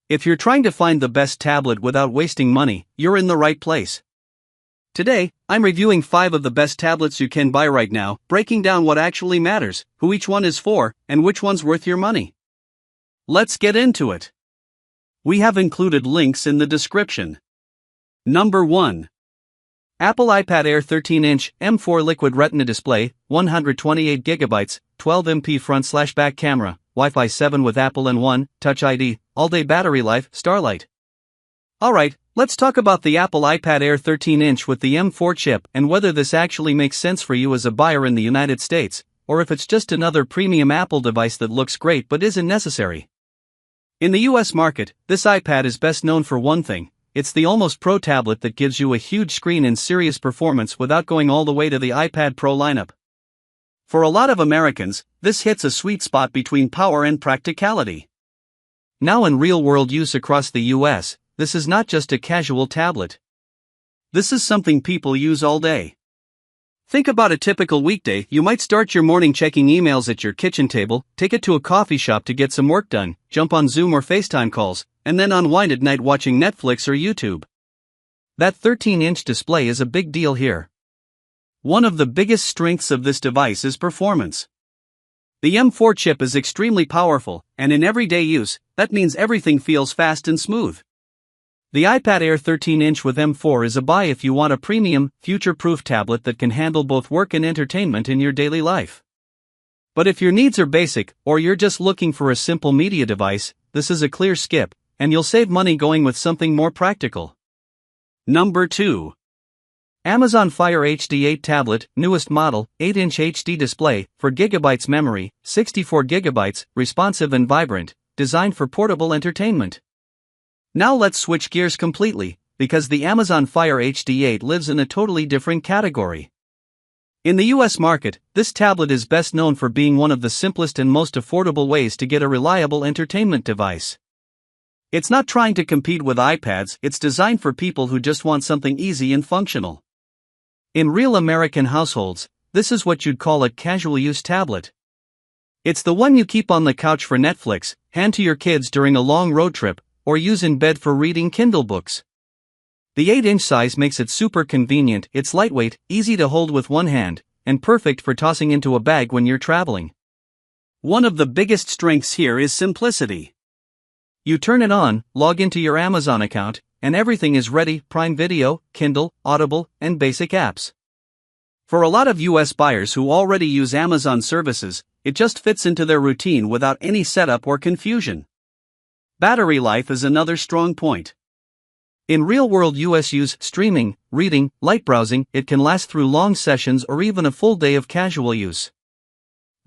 If you're trying to find the best tablet without wasting money, you're in the right place. Today, I'm reviewing 5 of the best tablets you can buy right now, breaking down what actually matters, who each one is for, and which one's worth your money. Let's get into it. We have included links in the description. Number 1. Apple iPad Air 13-inch M4 Liquid Retina display, 128GB, 12MP front/back camera, Wi-Fi 7 with Apple N1, Touch ID, all-day battery life, Starlight. Alright, let's talk about the Apple iPad Air 13-inch with the M4 chip and whether this actually makes sense for you as a buyer in the United States, or if it's just another premium Apple device that looks great but isn't necessary. In the US market, this iPad is best known for one thing: it's the Almost Pro tablet that gives you a huge screen and serious performance without going all the way to the iPad Pro lineup. For a lot of Americans, this hits a sweet spot between power and practicality. Now in real-world use across the US, this is not just a casual tablet. This is something people use all day. Think about a typical weekday. You might start your morning checking emails at your kitchen table, take it to a coffee shop to get some work done, jump on Zoom or FaceTime calls, and then unwind at night watching Netflix or YouTube. That 13-inch display is a big deal here. One of the biggest strengths of this device is performance. The M4 chip is extremely powerful, and in everyday use, that means everything feels fast and smooth. The iPad Air 13-inch with M4 is a buy if you want a premium, future-proof tablet that can handle both work and entertainment in your daily life. But if your needs are basic, or you're just looking for a simple media device, this is a clear skip, and you'll save money going with something more practical. Number 2. Amazon Fire HD 8 tablet, newest model, 8-inch HD display, 4GB memory, 64GB, responsive and vibrant, designed for portable entertainment. Now let's switch gears completely, because the Amazon Fire HD 8 lives in a totally different category. In the US market, this tablet is best known for being one of the simplest and most affordable ways to get a reliable entertainment device. It's not trying to compete with iPads, it's designed for people who just want something easy and functional. In real American households, this is what you'd call a casual use tablet. It's the one you keep on the couch for Netflix, hand to your kids during a long road trip, or use in bed for reading Kindle books. The 8-inch size makes it super convenient. It's lightweight, easy to hold with one hand, and perfect for tossing into a bag when you're traveling. One of the biggest strengths here is simplicity. You turn it on, log into your Amazon account, and everything is ready: Prime Video, Kindle, Audible, and basic apps. For a lot of US buyers who already use Amazon services, it just fits into their routine without any setup or confusion. Battery life is another strong point. In real-world US use, streaming, reading, light browsing, it can last through long sessions or even a full day of casual use.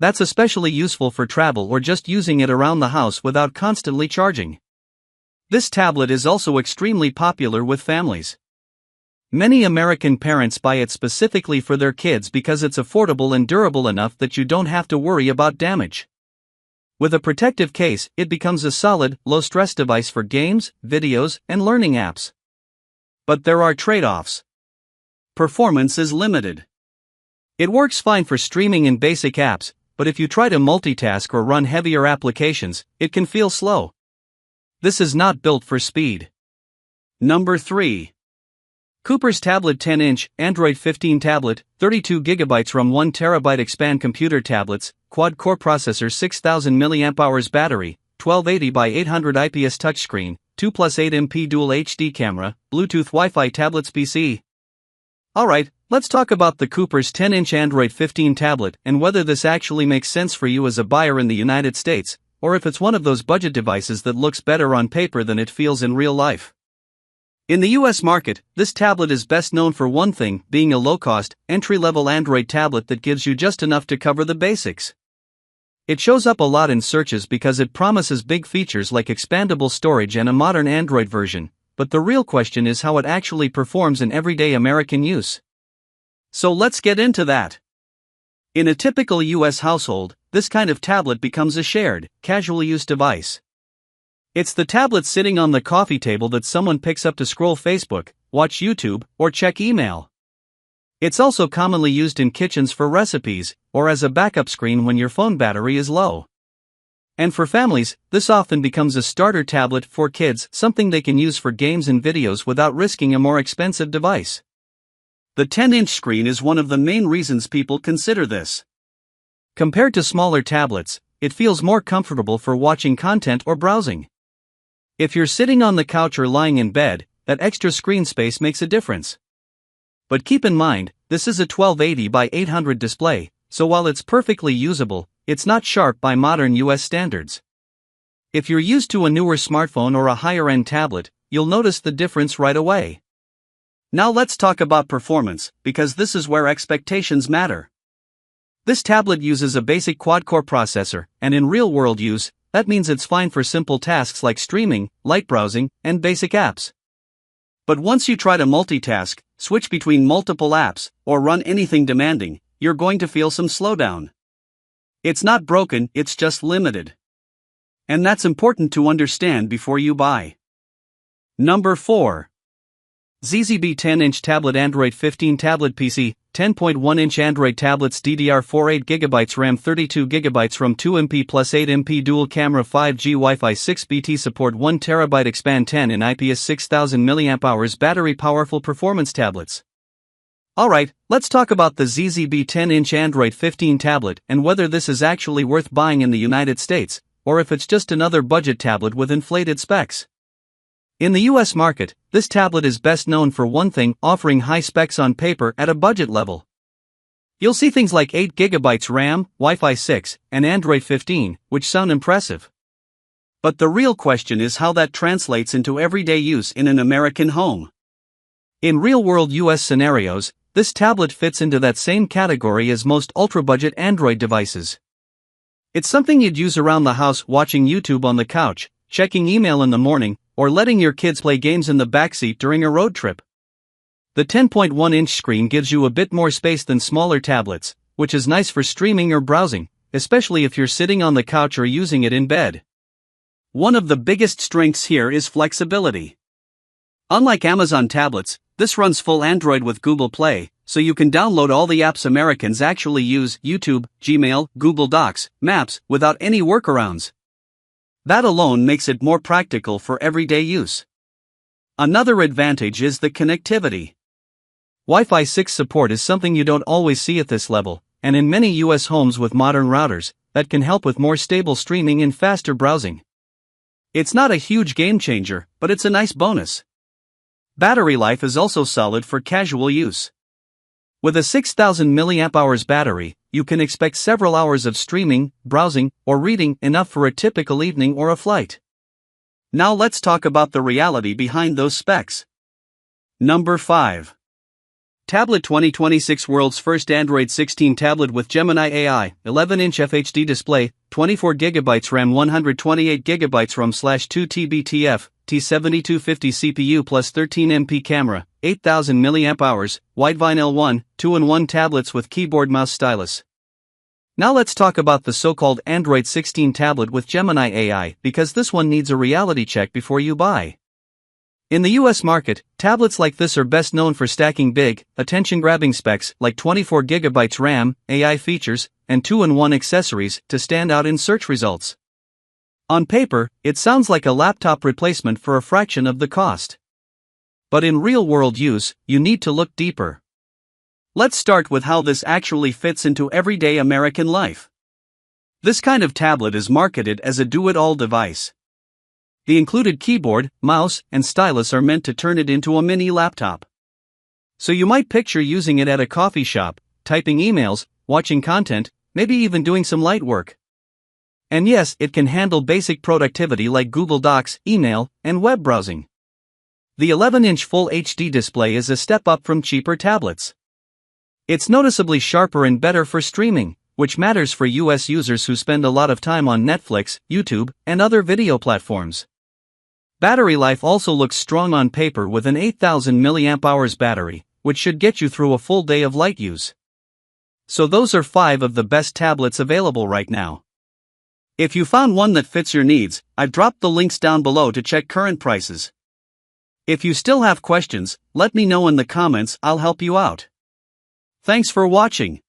That's especially useful for travel or just using it around the house without constantly charging. This tablet is also extremely popular with families. Many American parents buy it specifically for their kids because it's affordable and durable enough that you don't have to worry about damage. With a protective case, it becomes a solid, low-stress device for games, videos, and learning apps. But there are trade-offs. Performance is limited. It works fine for streaming and basic apps, but if you try to multitask or run heavier applications, it can feel slow. This is not built for speed. Number 3. Cooper's Tablet 10-inch, Android 15 tablet, 32GB RAM, 1TB expand computer tablets, quad-core processor, 6000 mAh battery, 1280 by 800 IPS touchscreen, 2+8MP dual HD camera, Bluetooth Wi-Fi tablets PC. Alright, let's talk about the Cooper's 10-inch Android 15 tablet and whether this actually makes sense for you as a buyer in the United States, or if it's one of those budget devices that looks better on paper than it feels in real life. In the US market, this tablet is best known for one thing: being a low-cost, entry-level Android tablet that gives you just enough to cover the basics. It shows up a lot in searches because it promises big features like expandable storage and a modern Android version, but the real question is how it actually performs in everyday American use. So let's get into that. In a typical US household, this kind of tablet becomes a shared, casual use device. It's the tablet sitting on the coffee table that someone picks up to scroll Facebook, watch YouTube, or check email. It's also commonly used in kitchens for recipes, or as a backup screen when your phone battery is low. And for families, this often becomes a starter tablet for kids, something they can use for games and videos without risking a more expensive device. The 10-inch screen is one of the main reasons people consider this. Compared to smaller tablets, it feels more comfortable for watching content or browsing. If you're sitting on the couch or lying in bed, that extra screen space makes a difference. But keep in mind, this is a 1280 by 800 display, so while it's perfectly usable, it's not sharp by modern US standards. If you're used to a newer smartphone or a higher-end tablet, you'll notice the difference right away. Now let's talk about performance, because this is where expectations matter. This tablet uses a basic quad-core processor, and in real-world use, that means it's fine for simple tasks like streaming, light browsing, and basic apps. But once you try to multitask, switch between multiple apps, or run anything demanding, you're going to feel some slowdown. It's not broken, it's just limited. And that's important to understand before you buy. Number 4. ZZB 10-inch tablet Android 15 tablet PC, 10.1-inch Android tablets DDR4 8GB RAM 32GB ROM 2MP plus 8MP dual camera 5G Wi-Fi 6 BT support 1TB expand 10 in IPS 6000 mAh battery powerful performance tablets. Alright, let's talk about the ZZB 10-inch Android 15 tablet and whether this is actually worth buying in the United States, or if it's just another budget tablet with inflated specs. In the US market, this tablet is best known for one thing, offering high specs on paper at a budget level. You'll see things like 8GB RAM, Wi-Fi 6, and Android 15, which sound impressive. But the real question is how that translates into everyday use in an American home. In real-world US scenarios, this tablet fits into that same category as most ultra-budget Android devices. It's something you'd use around the house watching YouTube on the couch, checking email in the morning, or letting your kids play games in the backseat during a road trip. The 10.1-inch screen gives you a bit more space than smaller tablets, which is nice for streaming or browsing, especially if you're sitting on the couch or using it in bed. One of the biggest strengths here is flexibility. Unlike Amazon tablets, this runs full Android with Google Play, so you can download all the apps Americans actually use, YouTube, Gmail, Google Docs, Maps, without any workarounds. That alone makes it more practical for everyday use. Another advantage is the connectivity. Wi-Fi 6 support is something you don't always see at this level, and in many US homes with modern routers, that can help with more stable streaming and faster browsing. It's not a huge game changer, but it's a nice bonus. Battery life is also solid for casual use. With a 6000 mAh battery, you can expect several hours of streaming, browsing, or reading, enough for a typical evening or a flight. Now let's talk about the reality behind those specs. Number 5. Tablet 2026 World's first Android 16 tablet with Gemini AI, 11-inch FHD display, 24GB RAM 128GB ROM/2 TB T7250 CPU plus 13MP camera, 8000 mAh, wide vinyl 1, 2-in-1 tablets with keyboard mouse stylus. Now let's talk about the so-called Android 16 tablet with Gemini AI, because this one needs a reality check before you buy. In the US market, tablets like this are best known for stacking big, attention-grabbing specs like 24GB RAM, AI features, and 2-in-1 accessories to stand out in search results. On paper, it sounds like a laptop replacement for a fraction of the cost. But in real-world use, you need to look deeper. Let's start with how this actually fits into everyday American life. This kind of tablet is marketed as a do-it-all device. The included keyboard, mouse, and stylus are meant to turn it into a mini laptop. So you might picture using it at a coffee shop, typing emails, watching content, maybe even doing some light work. And yes, it can handle basic productivity like Google Docs, email, and web browsing. The 11-inch Full HD display is a step up from cheaper tablets. It's noticeably sharper and better for streaming, which matters for US users who spend a lot of time on Netflix, YouTube, and other video platforms. Battery life also looks strong on paper with an 8000 mAh battery, which should get you through a full day of light use. So those are 5 of the best tablets available right now. If you found one that fits your needs, I've dropped the links down below to check current prices. If you still have questions, let me know in the comments, I'll help you out. Thanks for watching.